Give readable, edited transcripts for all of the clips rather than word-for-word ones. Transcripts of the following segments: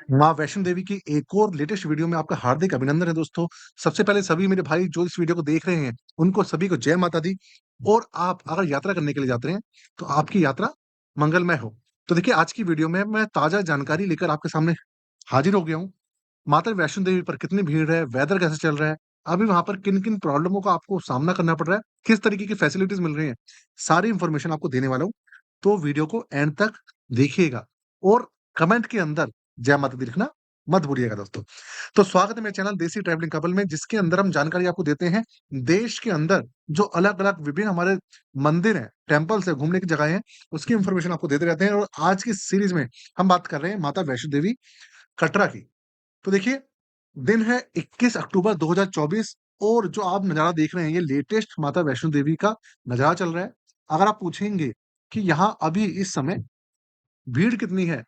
माँ वैष्णो देवी की एक और लेटेस्ट वीडियो में आपका हार्दिक अभिनंदन है दोस्तों। सबसे पहले सभी मेरे भाई जो इस वीडियो को देख रहे हैं, उनको सभी को जय माता दी। और आप अगर यात्रा करने के लिए जाते हैं, तो आपकी यात्रा मंगलमय हो। तो देखिए आज की वीडियो में मैं ताज़ा जानकारी लेकर आपके सामने हाजिर हो गया हूँ। माता वैष्णो देवी पर कितनी भीड़ है, वेदर कैसे चल रहा है, अभी वहाँ पर किन-किन प्रॉब्लमों का आपको सामना करना पड़ रहा है, किस तरीके की फैसिलिटीज़ मिल रही हैं, सारी इन्फॉर्मेशन आपको देने वाला हूँ। तो वीडियो को एंड तक देखिएगा और कमेंट के अंदर जय माता दी लिखना मत भूलिएगा दोस्तों। तो स्वागत है मेरे चैनल देसी ट्रैवलिंग कपल में, जिसके अंदर हम जानकारी आपको देते हैं देश के अंदर जो अलग-अलग विभिन्न हमारे मंदिर हैं, टेम्पल्स हैं, घूमने की जगहें हैं, उसकी इन्फॉर्मेशन आपको देते रहते हैं। और आज की सीरीज़ में हम बात कर रहे हैं माता वैष्णो देवी कटरा की। तो देखिए, दिन है 21 अक्टूबर 2024 और जो आप नज़ारा देख रहे हैं, ये लेटेस्ट माता वैष्णो देवी का नज़ारा चल रहा है। अगर आप पूछेंगे कि यहाँ अभी इस समय भीड़ कितनी है?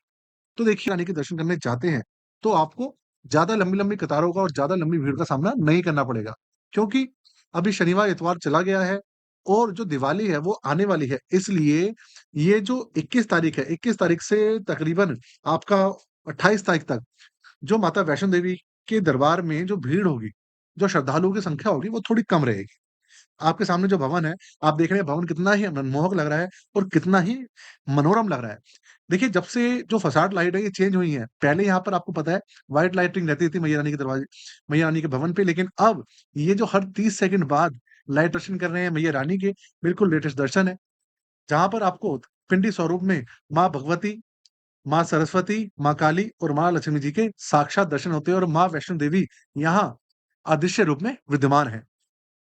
तो देखिए रानी के दर्शन करने जाते हैं, तो आपको ज़्यादा लंबी-लंबी कतारों का और ज़्यादा लंबी भीड़ का सामना नहीं करना पड़ेगा। क्योंकि अभी शनिवार, इतवार चला गया है और जो दिवाली है वो आने वाली है। इसलिए ये जो 21 तारीख है, 21 तारीख से तकरीबन आपका 28 तारीख तक जो माता वैष्णो देवी के दरबार में जो भीड़ होगी, जो श्रद्धालुओं की संख्या होगी, वो थोड़ी कम रहेगी। आपके सामने जो भवन है, आप देख रहे हैं भवन कितना ही मनमोहक लग रहा है और कितना ही मनोरम लग रहा है। देखिए, जब से जो फ़साड लाइट है ये चेंज हुई है, पहले यहाँ पर आपको पता है व्हाइट लाइटिंग रहती थी मैया रानी के दरवाजे मैया रानी के भवन पे, लेकिन अब ये जो हर 30 सेकंड बाद लाइट दर्शन कर रहे हैं मैया रानी के, बिल्कुल लेटेस्ट दर्शन है। जहाँ पर आपको पिंडी स्वरूप में माँ भगवती, माँ सरस्वती, माँ काली और माँ लक्ष्मी जी के साक्षात दर्शन होते हैं और माँ वैष्णो देवी यहाँ अदृश्य रूप में विद्यमान है।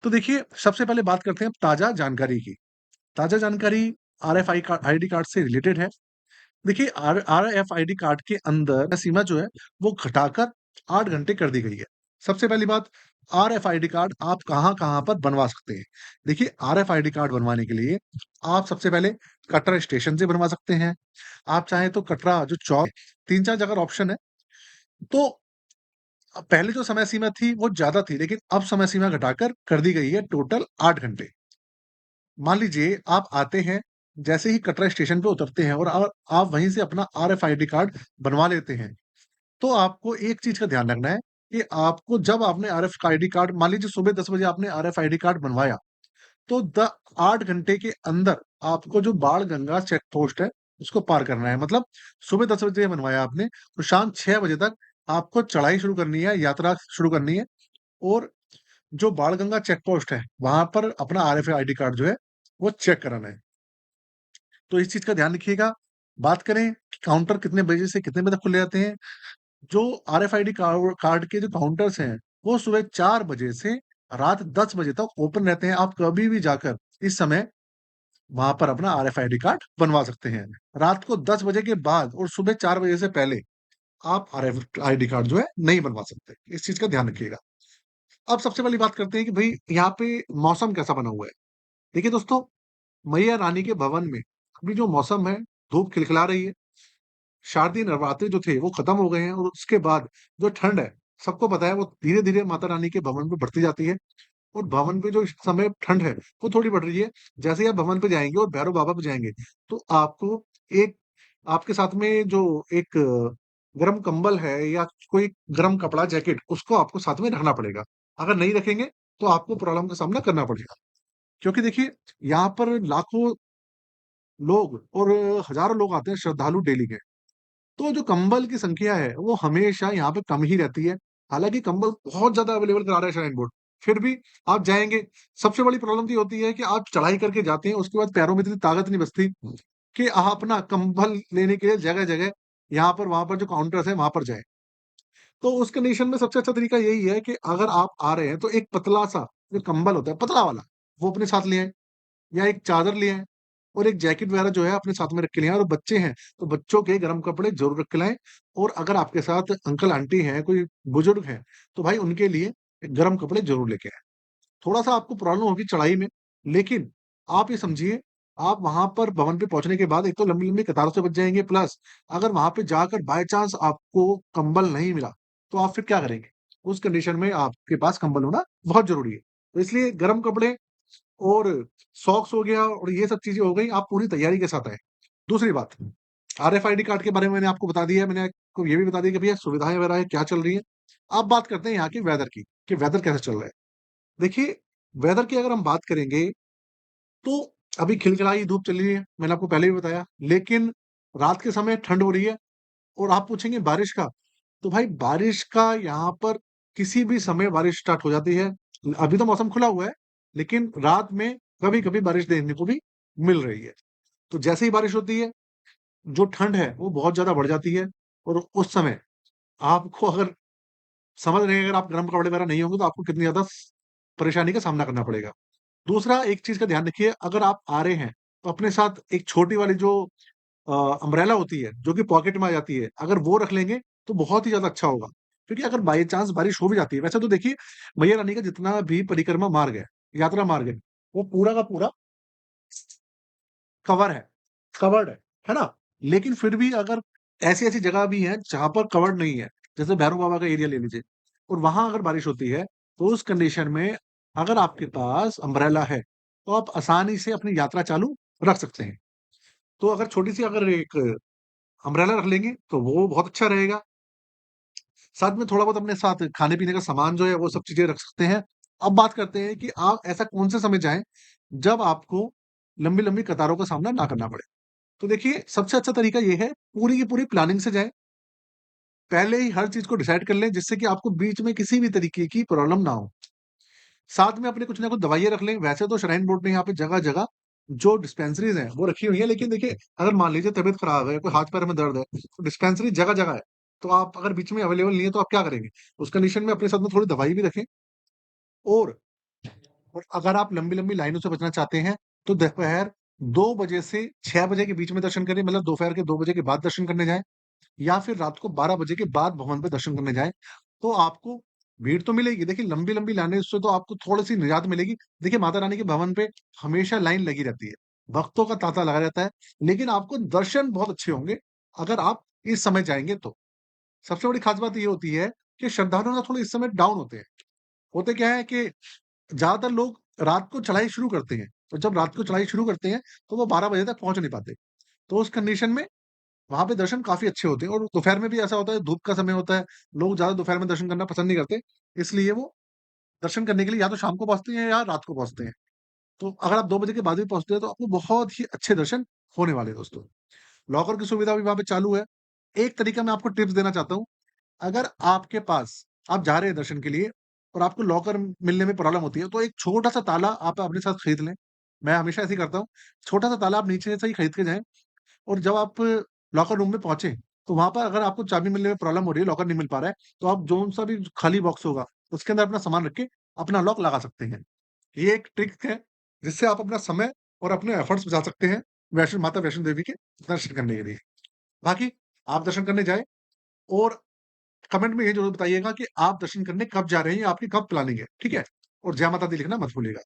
तो देखिए, सबसे पहले बात करते हैं ताज़ा जानकारी की। ताज़ा जानकारी आरएफआई का आईडी कार्ड से रिलेटेड है। देखिए, आरएफआईडी कार्ड के अंदर सीमा जो है, वो घटाकर 8 घंटे कर दी गई है। सबसे पहली बात, आरएफआईडी कार्ड आप कहाँ-कहाँ पर बनवा सकते हैं। देखिए, आरएफआईडी कार्ड बनवाने के लिए आप सबसे पहले कटरा स्टेशन से बनवा सकते हैं। आप चाहें तो कटरा जो चौक 3-4 जगह ऑप्शन है। तो पहले जो समय सीमा थी, वो ज़्यादा थी, लेकिन अब समय सीमा घटाकर कर दी गई है टोटल 8 घंटे। मान लीजिए आप आते हैं, जैसे ही कटरा स्टेशन पे उतरते हैं और आप वहीं से अपना आरएफआईडी कार्ड बनवा लेते हैं, तो आपको एक चीज़ का ध्यान रखना है कि आपको जब आपने आरएफआईडी कार्ड मान लीजिए सुबह 10 बजे आपने आरएफआईडी कार्ड बनवाया, तो द 8 घंटे के अंदर आपको जो बाण गंगा चेक पोस्ट है, उसको पार करना है। मतलब सुबह 10 बजे बनवाया आपने, तो शाम 6 बजे तक आपको चढ़ाई शुरू करनी है, यात्रा शुरू करनी है और जो बाणगंगा चेक पोस्ट है, वहाँ पर अपना आरएफआईडी कार्ड जो है, वो चेक कराना है। तो इस चीज़ का ध्यान रखिएगा। बात करें कि काउंटर कितने बजे से कितने बजे तक खुले रहते हैं, जो आरएफआईडी कार्ड के जो काउंटर्स हैं, वो सुबह 4 बजे से रात 10 बजे तक ओपन रहते हैं। आप कभी भी जाकर इस समय वहाँ पर अपना आरएफआईडी कार्ड बनवा सकते हैं। रात को 10 बजे के बाद और सुबह 4 बजे से पहले आप आरएफआईडी कार्ड जो है नहीं बनवा सकते। इस चीज़ का ध्यान रखिएगा। अब सबसे पहली बात करते हैं कि भई यहाँ पे मौसम कैसा बना हुआ है? देखिए दोस्तों, मैया रानी के भवन में अभी जो मौसम है, धूप खिलखिला रही है। शारदीय नवरात्रि जो थे वो खत्म हो गए हैं और उसके बाद जो ठंड है, सबको पता है वो धीरे-धीरे माता रानी के भवन पे बढ़ती जाती है और भवन पे जो इस समय ठंड है, वो थोड़ी बढ़ रही है। जैसे ही आप भवन पे जाएँगे और भैरव बाबा पे जाएँगे, तो आपको एक आपके साथ में जो एक गरम कंबल है या कोई गरम कपड़ा, जैकेट, उसको आपको साथ में रखना पड़ेगा। अगर नहीं रखेंगे, तो आपको प्रॉब्लम का सामना करना पड़ेगा। क्योंकि देखिए, यहाँ पर लाखों लोग और हज़ारों लोग आते हैं श्रद्धालु डेली के। तो जो कंबल की संख्या है, वो हमेशा यहाँ पे कम ही रहती है। हालाँकि कंबल बहुत ज़्यादा अवेलेबल करा रहा है श्राइन बोर्ड, फिर भी आप जाएँगे, सबसे बड़ी प्रॉब्लम तो ये होती है कि आप चढ़ाई करके जाते हैं, उसके बाद पैरों में इतनी ताकत नहीं बचती कि आप अपना कंबल लेने के लिए जगह-जगह, यहाँ पर, वहाँ पर जो काउंटर्स हैं, वहाँ पर जाएँ। तो उस कंडीशन में सबसे अच्छा तरीका यही है कि अगर आप आ रहे हैं, तो एक पतला-सा जो कंबल होता है, पतला वाला, वो अपने साथ ले आएँ। या एक चादर ले आएँ और एक जैकेट वगैरह जो है अपने साथ में रख के ले आएँ और बच्चे हैं, तो बच्चों के गरम कपड़े ज़रूर रख के लाएँ और अगर आपके साथ अंकल-आंटी हैं, कोई बुजुर्ग हैं, तो भाई उनके लिए गरम कपड़े ज़रूर लेके आएँ। थोड़ा-सा आपको प्रॉब्लम होगी चढ़ाई में, लेकिन आप ये समझिए, आप वहाँ पर भवन पे पहुँचने के बाद एक तो लंबी-लंबी कतारों से बच जाएँगे, प्लस अगर वहाँ पे जाकर बाय चांस आपको कंबल नहीं मिला, तो आप फिर क्या करेंगे? उस कंडीशन में आपके पास कंबल होना बहुत ज़रूरी है। तो इसलिए गरम कपड़े और सॉक्स हो गया और ये सब चीज़ें हो गई, आप पूरी तैयारी के साथ आएँ। दूसरी बात, आरएफआईडी कार्ड के बारे में मैंने आपको बता दिया है, मैंने आपको ये भी बता दिया कि भैया सुविधाएँ वगैरह क्या चल रही हैं। अब बात करते हैं यहाँ की वेदर की, कि वेदर कैसा चल रहा है। देखिए, वेदर की अगर हम बात करेंगे, तो अभी खिलखिलाई धूप चल रही है, मैंने आपको पहले भी बताया, लेकिन रात के समय ठंड हो रही है और आप पूछेंगे बारिश का, तो भाई बारिश का यहाँ पर किसी भी समय बारिश स्टार्ट हो जाती है। अभी तो मौसम खुला हुआ है, लेकिन रात में कभी-कभी बारिश देखने को भी मिल रही है। तो जैसे ही बारिश होती है, जो ठंड है, वो बहुत ज़्यादा बढ़ जाती है और उस समय आपको अगर समझ रहे हैं, अगर आप गर्म कपड़े वगैरह नहीं होंगे, तो आपको कितनी ज़्यादा परेशानी का सामना करना पड़ेगा। दूसरा एक चीज़ का ध्यान रखिए, अगर आप आ रहे हैं, तो अपने साथ एक छोटी वाली जो अ, अम्ब्रेला होती है, जो कि पॉकेट में आ जाती है, अगर वो रख लेंगे, तो बहुत ही ज़्यादा अच्छा होगा। क्योंकि अगर बाय चांस बारिश हो भी जाती है, वैसे तो देखिए, मैया रानी का जितना भी परिक्रमा मार्ग है, यात्रा मार्ग है, वो पूरा का पूरा कवर है, कवर्ड है ना? लेकिन फिर भी अगर ऐसी-ऐसी जगह भी हैं, जहाँ पर कवर्ड नहीं है, जैसे भैरव बाबा का एरिया ले लीजिए और वहाँ अगर बारिश होती है, तो उस कंडीशन में अगर आपके पास अम्ब्रेला है, तो आप आसानी से अपनी यात्रा चालू रख सकते हैं। तो अगर छोटी-सी अगर एक अम्ब्रेला रख लेंगे, तो वो बहुत अच्छा रहेगा। साथ में थोड़ा बहुत अपने साथ खाने-पीने का सामान जो है, वो सब चीज़ें रख सकते हैं। अब बात करते हैं कि आप ऐसा कौन-से समय जाएँ, जब आपको लंबी-लंबी कतारों का सामना ना करना पड़े। तो देखिए, सबसे अच्छा तरीका ये है, पूरी की पूरी प्लानिंग से जाएँ। पहले ही हर चीज़ को डिसाइड कर लें, जिससे कि आपको बीच में किसी भी तरीके की प्रॉब्लम ना हो। साथ में अपने कुछ ना कुछ दवाइयाँ रख लें। वैसे तो श्राइन बोर्ड ने यहाँ पे जगह-जगह जो डिस्पेंसरीज़ हैं, वो रखी हुई हैं। लेकिन देखिए, अगर मान लीजिए तबीयत खराब है, कोई हाथ-पैर में दर्द है, तो डिस्पेंसरी जगह-जगह है। तो आप अगर बीच में अवेलेबल नहीं है, तो आप क्या करेंगे? उस कंडीशन में अपने साथ में थोड़ी दवाई भी रखें और और अगर आप लंबी-लंबी लाइनों से बचना चाहते हैं, तो दोपहर 2 बजे से 6 बजे के बीच में दर्शन करें, मतलब दोपहर के 2 बजे के बाद दर्शन करने जाएँ या फिर रात को 12 बजे के बाद भवन पे दर्शन करने जाएँ। तो आपको भीड़ तो मिलेगी, देखिए लंबी-लंबी लाइनें से तो आपको थोड़ी-सी निजात मिलेगी। देखिए माता रानी के भवन पे हमेशा लाइन लगी रहती है, भक्तों का तांता लगा रहता है, लेकिन आपको दर्शन बहुत अच्छे होंगे, अगर आप इस समय जाएँगे तो। सबसे बड़ी खास बात ये होती है कि श्रद्धालु ना थोड़े इस समय डाउन होते हैं। होते क्या है कि ज़्यादातर लोग रात को चढ़ाई शुरू करते हैं, और जब रात को चढ़ाई शुरू करते हैं, तो वो 12 बजे तक पहुँच नहीं पाते। तो उस कंडीशन में वहाँ पे दर्शन काफ़ी अच्छे होते हैं और दोपहर में भी ऐसा होता है, धूप का समय होता है, लोग ज़्यादा दोपहर में दर्शन करना पसंद नहीं करते, इसलिए वो दर्शन करने के लिए या तो शाम को पहुँचते हैं या रात को पहुँचते हैं। तो अगर आप 2 बजे के बाद भी पहुँचते हैं, तो आपको बहुत ही अच्छे दर्शन होने वाले हैं दोस्तों। लॉकर की सुविधा भी वहाँ पे चालू है। एक तरीका मैं आपको टिप्स देना चाहता हूँ, अगर आपके पास आप जा रहे हैं दर्शन के लिए और आपको लॉकर मिलने में प्रॉब्लम होती है, तो एक छोटा-सा ताला आप अपने साथ खरीद लें। मैं हमेशा ऐसे ही करता हूँ। छोटा-सा ताला आप नीचे से ही खरीद के जाएँ और जब आप लॉकर रूम में पहुँचे, तो वहाँ पर अगर आपको चाबी मिलने में प्रॉब्लम हो रही है, लॉकर नहीं मिल पा रहा है, तो आप जोन-सा भी खाली बॉक्स होगा, उसके अंदर अपना सामान रख के अपना लॉक लगा सकते हैं। ये एक ट्रिक है, जिससे आप अपना समय और अपने एफर्ट्स बचा सकते हैं, माता वैष्णो देवी के दर्शन करने के लिए। बाकी आप दर्शन करने जाएँ और कमेंट में ये ज़रूर बताइएगा कि आप दर्शन करने कब जा रहे हैं या आपकी कब प्लानिंग है, ठीक है? और जय माता दी लिखना मत भूलिएगा।